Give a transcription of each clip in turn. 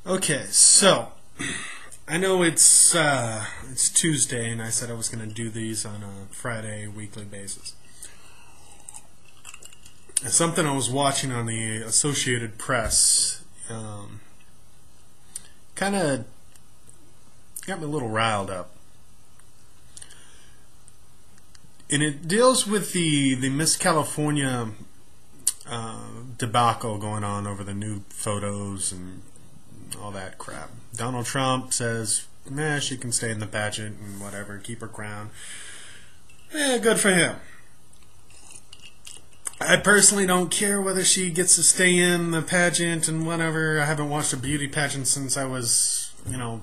Okay, so I know it's Tuesday, and I said I was going to do these on a Friday weekly basis. And something I was watching on the Associated Press kind of got me a little riled up, and it deals with the Miss California debacle going on over the nude photos and all that crap. Donald Trump says, nah, she can stay in the pageant and whatever, keep her crown. Good for him. I personally don't care whether she gets to stay in the pageant and whatever. I haven't watched a beauty pageant since I was,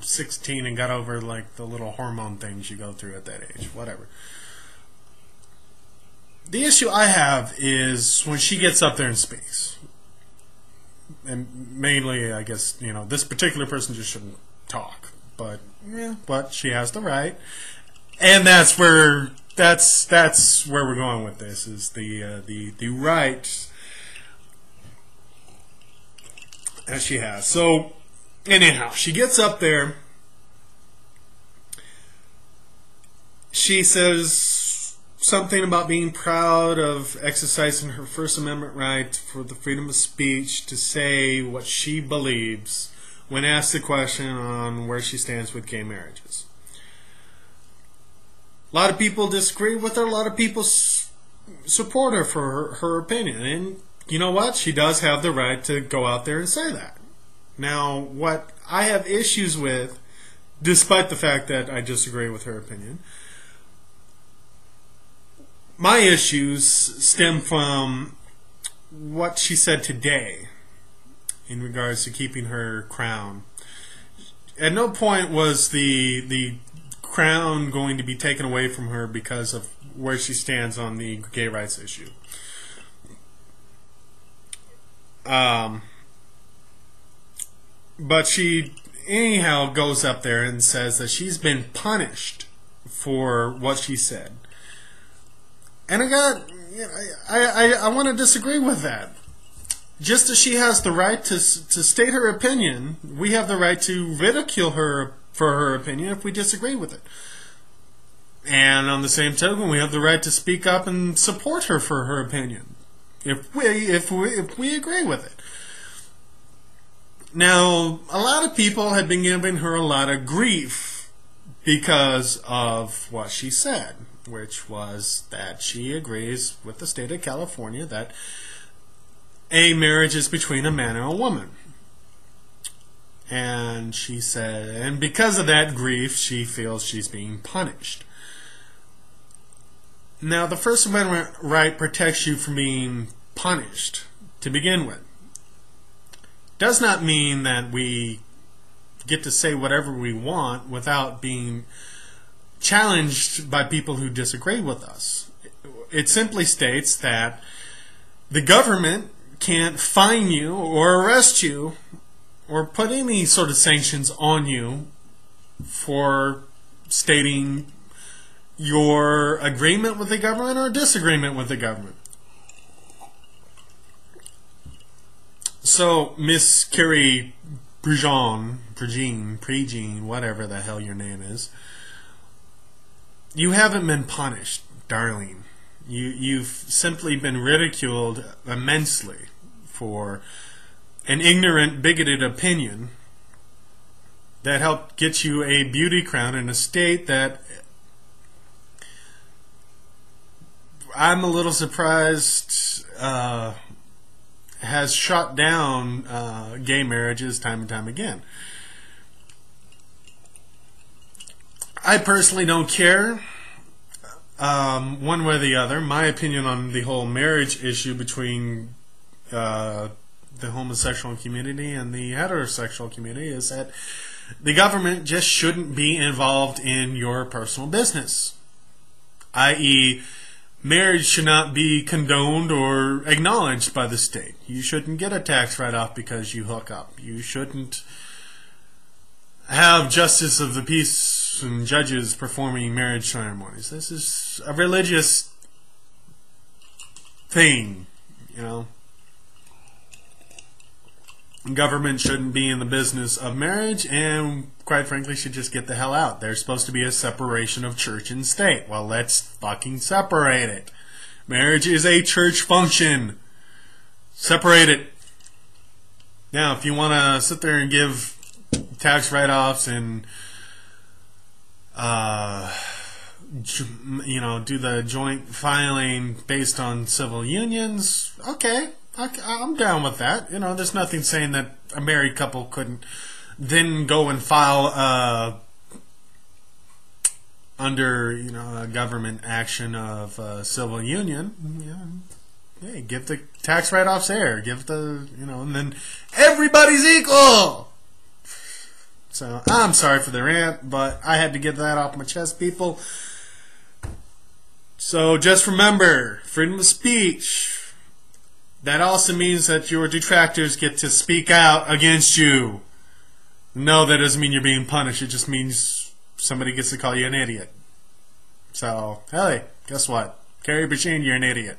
16 and got over like the little hormone things you go through at that age. Whatever. The issue I have is when she gets up there and speaks. And mainly, I guess, this particular person just shouldn't talk. But she has the right. And that's where we're going with this, is the right that she has. So, anyhow, she gets up there. She says something about being proud of exercising her First Amendment right for the freedom of speech to say what she believes when asked the question on where she stands with gay marriages. A lot of people disagree with her. A lot of people support her for her opinion. And you know what? She does have the right to go out there and say that. Now, what I have issues with, despite the fact that I disagree with her opinion, my issues stem from what she said today in regards to keeping her crown. At no point was the crown going to be taken away from her because of where she stands on the gay rights issue. But she anyhow goes up there and says that she's been punished for what she said. And I want to disagree with that. Just as she has the right to state her opinion, we have the right to ridicule her for her opinion if we disagree with it. And on the same token, we have the right to speak up and support her for her opinion if we agree with it. Now, a lot of people have been giving her a lot of grief because of what she said, which was that she agrees with the state of California that a marriage is between a man and a woman. And she said, and because of that grief, she feels she's being punished. Now, the First Amendment right protects you from being punished to begin with. Does not mean that we get to say whatever we want without being challenged by people who disagree with us. It simply states that the government can't fine you or arrest you or put any sort of sanctions on you for stating your agreement with the government or disagreement with the government. So, Miss Carrie Prejean, whatever the hell your name is, you haven't been punished, darling. You've simply been ridiculed immensely for an ignorant, bigoted opinion that helped get you a beauty crown in a state that I'm a little surprised has shot down gay marriages time and time again. I personally don't care one way or the other. My opinion on the whole marriage issue between the homosexual community and the heterosexual community is that the government just shouldn't be involved in your personal business. I.e., marriage should not be condoned or acknowledged by the state. You shouldn't get a tax write-off because you hook up. You shouldn't have justice of the peace and judges performing marriage ceremonies. This is a religious thing, Government shouldn't be in the business of marriage, and quite frankly should just get the hell out. There's supposed to be a separation of church and state. Well, let's fucking separate it. Marriage is a church function. Separate it. Now, if you want to sit there and give tax write-offs and do the joint filing based on civil unions, okay, I'm down with that. There's nothing saying that a married couple couldn't then go and file under a government action of civil union. Hey, give the tax write-offs there. Give the and then everybody's equal. So I'm sorry for the rant, but I had to get that off my chest, people. So just remember, freedom of speech. That also means that your detractors get to speak out against you. No, that doesn't mean you're being punished. It just means somebody gets to call you an idiot. So, hey, guess what? Carrie Basheen, you're an idiot.